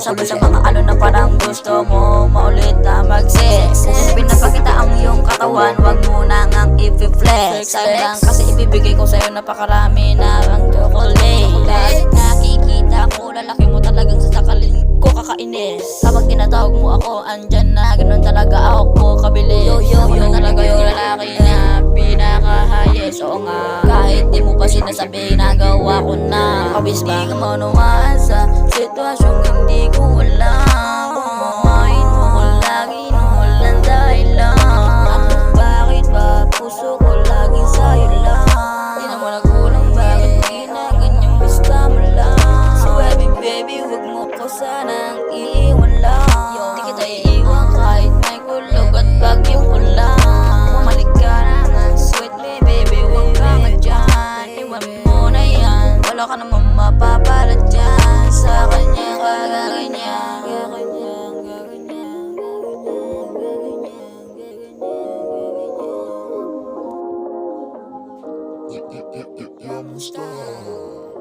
sabi sa mga ano na parang gusto mo maulit na mag-sex. Kung pinapakita ang iyong katawan, wag mo na ngang i-flex. Sa'yo lang kasi ibibigay ko sa'yo napakarami na ang chocolate. Kahit nakikita ko, lalaki mo talagang sasakalin ko kakainis. Kapag tinatawag mo ako, andyan na, ganun talaga ako kabilis. Ako na talaga yung lalaki na pinaka-highest. Oo nga, kahit di mo pa sinasabi, nagawa ko na. Kabis di ka maunawaan sa sitwasyong hindi ko alam. Kumain mo ko lagi nung walang dahilan. At bakit ba puso ko laging sa'yo lang? Di naman nagulang bakit ginaganyan basta mo lang. So baby, wag mo ko sanang iiwan lang. Di kita iiwan kahit may kulog at bagyong ulan. Bumalik ka naman, sweet me baby, wag ka nga dyan. Iwan mo na yan, wala ka naman mapapalat dyan. Sa kanya kagaganyan, gaganyan, gaganyan, gaganyan, gaganyan. Yeah, I'm a star.